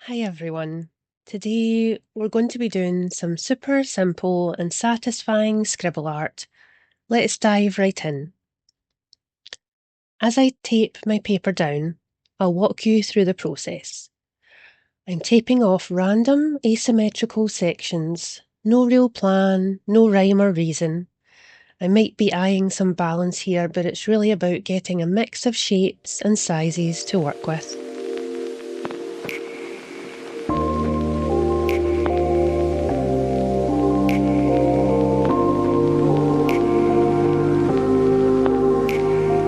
Hi everyone. Today we're going to be doing some super simple and satisfying scribble art. Let's dive right in. As I tape my paper down, I'll walk you through the process. I'm taping off random asymmetrical sections. No real plan, no rhyme or reason. I might be eyeing some balance here, but it's really about getting a mix of shapes and sizes to work with.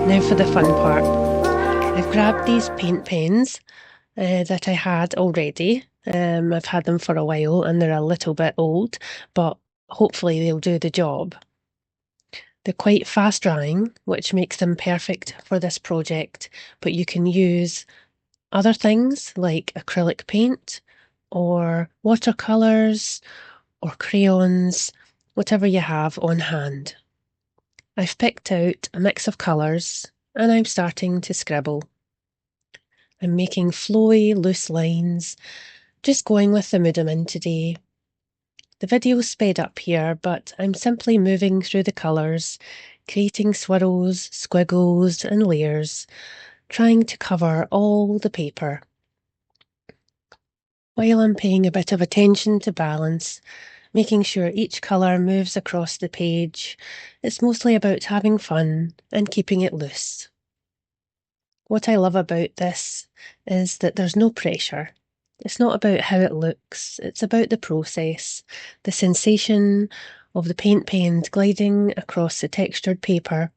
Now for the fun part. I've grabbed these paint pens that I had already. I've had them for a while and they're a little bit old, but hopefully they'll do the job. They're quite fast drying, which makes them perfect for this project, but you can use other things like acrylic paint or watercolours or crayons, whatever you have on hand. I've picked out a mix of colours and I'm starting to scribble. I'm making flowy, loose lines, just going with the mood I'm in today. The video's sped up here, but I'm simply moving through the colours, creating swirls, squiggles and layers, trying to cover all the paper. While I'm paying a bit of attention to balance, making sure each colour moves across the page, it's mostly about having fun and keeping it loose. What I love about this is that there's no pressure. It's not about how it looks, it's about the process, the sensation of the paint pens gliding across the textured paper.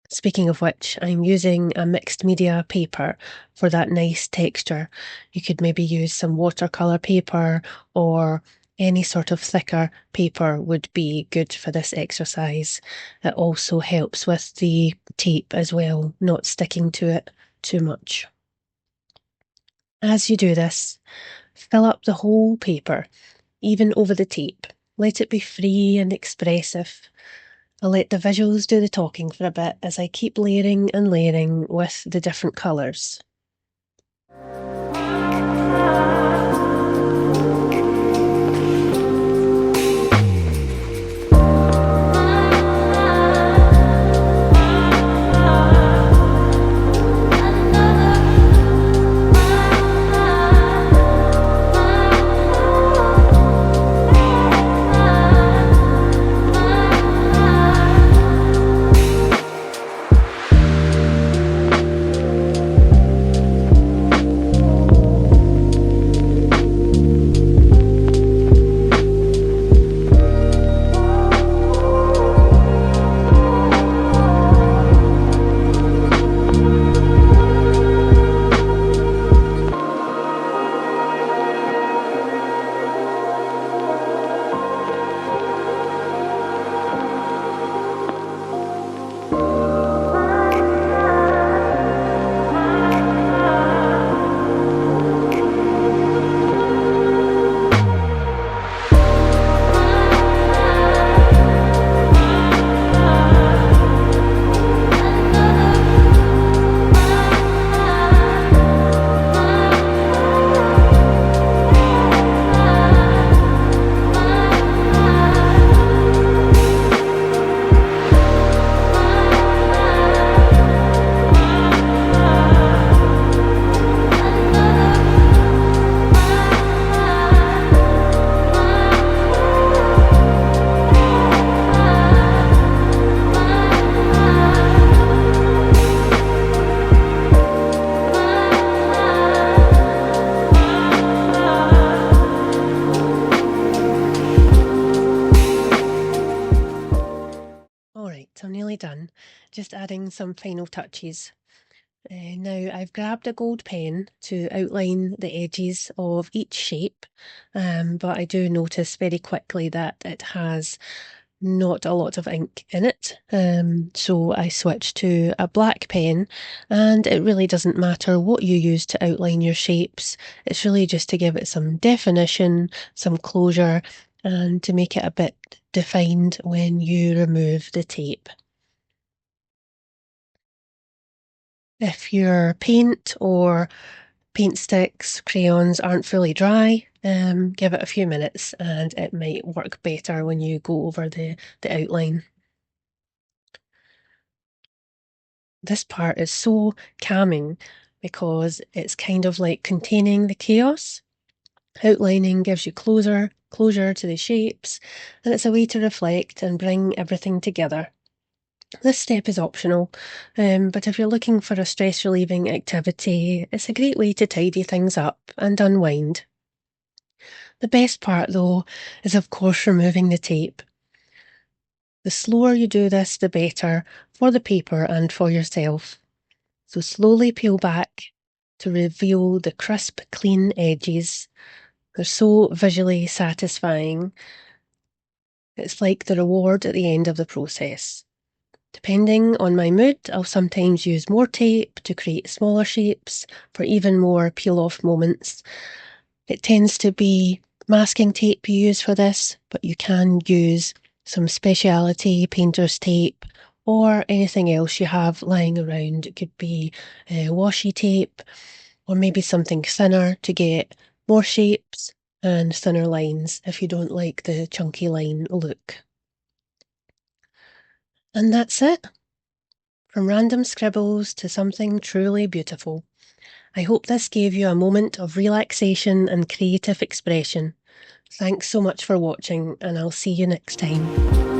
Speaking of which, I'm using a mixed media paper for that nice texture. You could maybe use some watercolour paper or any sort of thicker paper would be good for this exercise. It also helps with the tape as well, not sticking to it too much. As you do this, fill up the whole paper, even over the tape. Let it be free and expressive. I'll let the visuals do the talking for a bit as I keep layering and layering with the different colours. Alright, I'm nearly done. Just adding some final touches. Now I've grabbed a gold pen to outline the edges of each shape, but I do notice very quickly that it has not a lot of ink in it, so I switched to a black pen, and it really doesn't matter what you use to outline your shapes. It's really just to give it some definition, some closure, and to make it a bit defined when you remove the tape. If your paint or paint sticks, crayons aren't fully dry, give it a few minutes and it might work better when you go over the outline. This part is so calming because it's kind of like containing the chaos. Outlining gives you closure to the shapes, and it's a way to reflect and bring everything together. This step is optional, but if you're looking for a stress-relieving activity, it's a great way to tidy things up and unwind. The best part, though, is of course removing the tape. The slower you do this, the better for the paper and for yourself. So slowly peel back to reveal the crisp, clean edges. They're so visually satisfying. It's like the reward at the end of the process. Depending on my mood, I'll sometimes use more tape to create smaller shapes for even more peel-off moments. It tends to be masking tape you use for this, but you can use some speciality painter's tape or anything else you have lying around. It could be washi tape or maybe something thinner to get more shapes and thinner lines if you don't like the chunky line look. And that's it. From random scribbles to something truly beautiful. I hope this gave you a moment of relaxation and creative expression. Thanks so much for watching, and I'll see you next time.